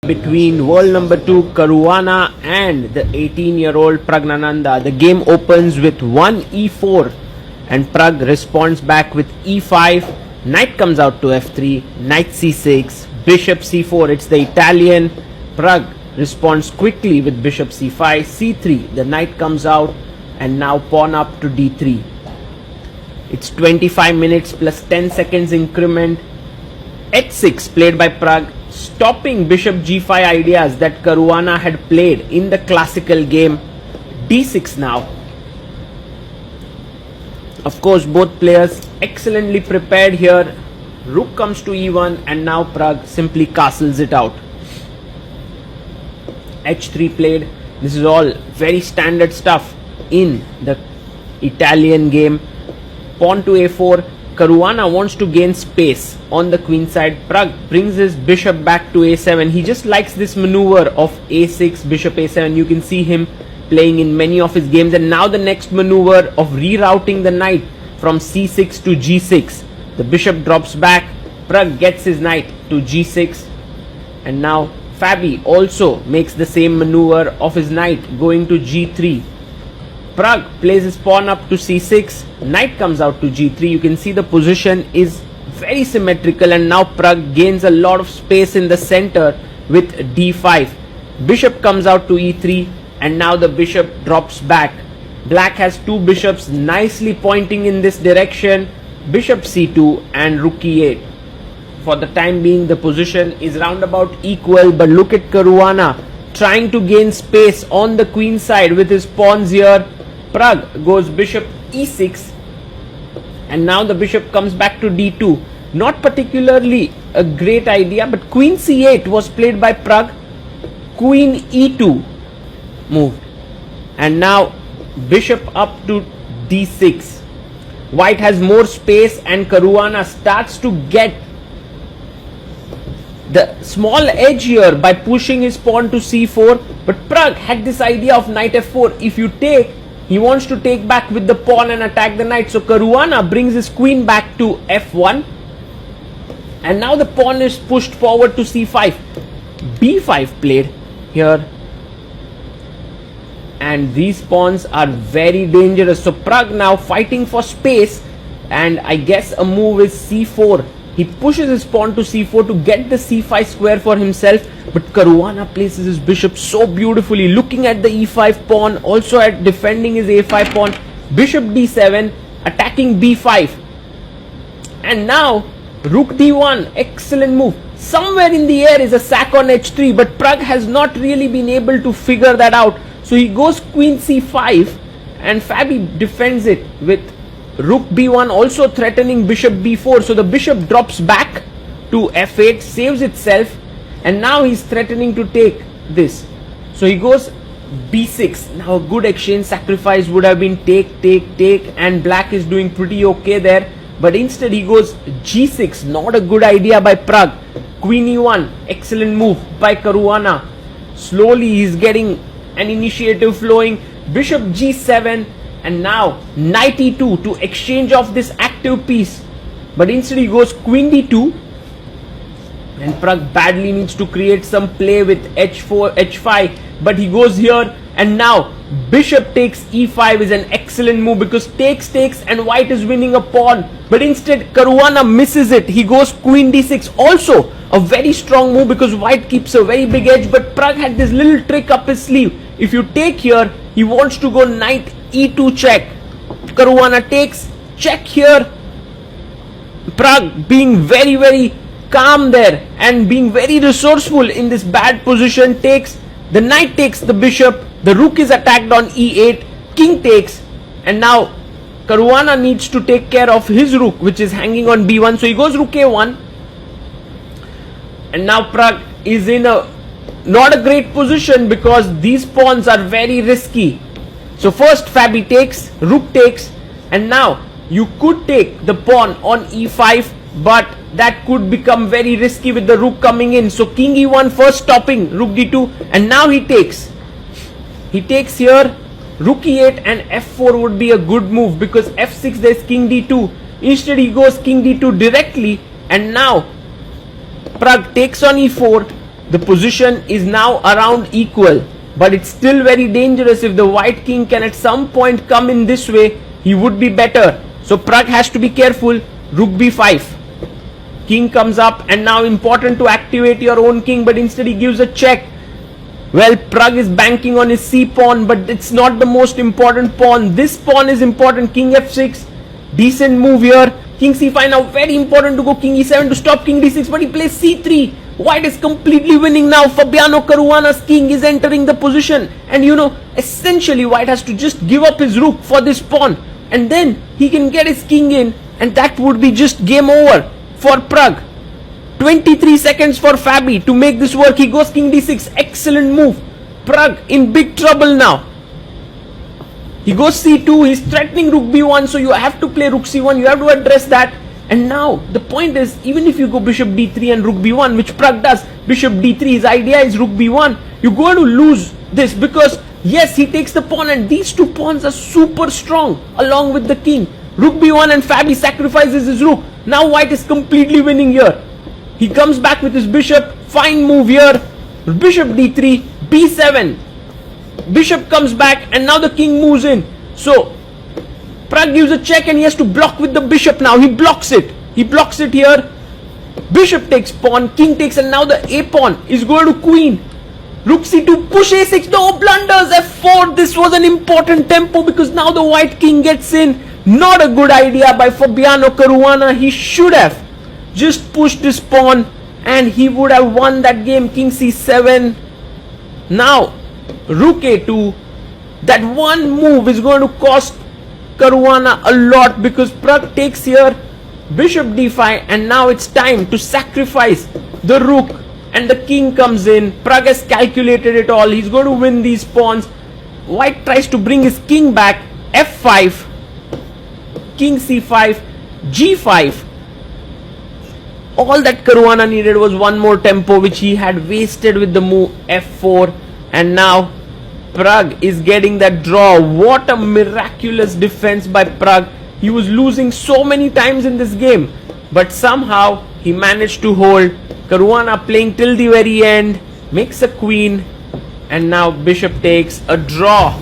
between world number 2 Caruana and the 18-year-old Praggnanandhaa. The game opens with 1 e4 and Prag responds back with e5. Knight comes out to f3, knight c6, bishop c4. It's the Italian. Prag responds quickly with bishop c5, c3. The knight comes out and now pawn up to d3. It's 25 minutes plus 10 seconds increment. h6 played by Prag, stopping bishop g5 ideas that Caruana had played in the classical game. d6 now. Of course, both players excellently prepared here. Rook comes to e1 and now Prag simply castles it out. h3 played. This is all very standard stuff in the Italian game. Pawn to a4. Caruana wants to gain space on the queen side. Prag brings his bishop back to a7. He just likes this maneuver of a6, bishop a7. You can see him playing in many of his games. And now the next maneuver of rerouting the knight from c6 to g6. The bishop drops back. Prag gets his knight to g6. And now Fabi also makes the same maneuver of his knight going to g3. Prag plays his pawn up to c6. Knight comes out to g3. You can see the position is very symmetrical, and now Prag gains a lot of space in the center with d5. Bishop comes out to e3, and now the bishop drops back. Black has two bishops nicely pointing in this direction. Bishop c2 and rook e8. For the time being, the position is roundabout equal, but look at Caruana trying to gain space on the queen side with his pawns here. Prag goes bishop e6, and now the bishop comes back to d2. Not particularly a great idea, but queen c8 was played by Prag. Queen e2 moved, and now bishop up to d6. White has more space and Caruana starts to get the small edge here by pushing his pawn to c4. But Prag had this idea of knight f4. If you take, he wants to take back with the pawn and attack the knight. So Caruana brings his queen back to f1. And now the pawn is pushed forward to c5. b5 played here. And these pawns are very dangerous. So Prag now fighting for space. And I guess a move is c4. He pushes his pawn to c4 to get the c5 square for himself. But Caruana places his bishop so beautifully, looking at the e5 pawn, also at defending his a5 pawn. Bishop d7, attacking b5. And now rook d1, excellent move. Somewhere in the air is a sack on h3, but Prag has not really been able to figure that out. So he goes queen c5 and Fabi defends it with rook b1, also threatening bishop b4. So the bishop drops back to f8, saves itself, and now he's threatening to take this. So he goes b6. Now a good exchange sacrifice would have been take, and black is doing pretty okay there. But instead he goes g6. Not a good idea by Prag. Queen e1, excellent move by Caruana. Slowly he's getting an initiative flowing. Bishop g7, and now knight e2 to exchange off this active piece. But instead he goes queen d2, and Prag badly needs to create some play with h4, h5, but he goes here, and now bishop takes e5 is an excellent move because takes, and white is winning a pawn. But instead Caruana misses it. He goes queen d6, also a very strong move because white keeps a very big edge. But Prag had this little trick up his sleeve. If you take here, he wants to go knight e2 check. Caruana takes, check here. Prag being very calm there and being very resourceful in this bad position, takes. The knight takes the bishop. The rook is attacked on e8. King takes, and now Caruana needs to take care of his rook, which is hanging on b1. So he goes rook a1, and now Prag is in a not a great position because these pawns are very risky. So first Fabi takes, rook takes, and now you could take the pawn on e5, but that could become very risky with the rook coming in. So king e1 first stopping rook d2, and now he takes. He takes here, rook e8, and f4 would be a good move because f6 there's king d2. Instead he goes king d2 directly, and now Prag takes on e4, The position is now around equal, but it's still very dangerous. If the white king can at some point come in this way, he would be better. So Pragg has to be careful. Rook b5. King comes up, and now important to activate your own king, but instead he gives a check. Well, Pragg is banking on his c pawn, but it's not the most important pawn. This pawn is important. King f6, decent move here. King c5, now very important to go king e7 to stop king d6, but he plays c3. White is completely winning now. Fabiano Caruana's king is entering the position, and essentially White has to just give up his rook for this pawn, and then he can get his king in, and that would be just game over for Pragg. 23 seconds for Fabi to make this work. He goes king d6. Excellent move. Pragg in big trouble now. He goes c2. He's threatening rook b1, so you have to play rook c1. You have to address that. And now the point is, even if you go bishop d3 and rook b1, which Pragg does, bishop d3, his idea is rook b1, you're going to lose this, because yes, he takes the pawn, and these two pawns are super strong along with the king. Rook b1, and Fabi sacrifices his rook. Now White is completely winning here. He comes back with his bishop. Fine move here. Bishop d3, b7. Bishop comes back, and now the king moves in. So Pragg gives a check, and he has to block with the bishop now. He blocks it. He blocks it here. Bishop takes pawn, king takes, and now the a pawn is going to queen. Rook c2, push a6, no blunders, f4. This was an important tempo, because now the white king gets in. Not a good idea by Fabiano Caruana. He should have just pushed this pawn, and he would have won that game. King c7. Now rook a2. That one move is going to cost Caruana a lot, because Pragg takes here bishop d5, and now it's time to sacrifice the rook, and the king comes in. Pragg has calculated it all. He's going to win these pawns. White tries to bring his king back. f5, king c5, g5. All that Caruana needed was one more tempo, which he had wasted with the move f4, and now Pragg is getting that draw. What a miraculous defense by Pragg. He was losing so many times in this game, but somehow he managed to hold. Caruana playing till the very end, makes a queen, and now bishop takes a draw.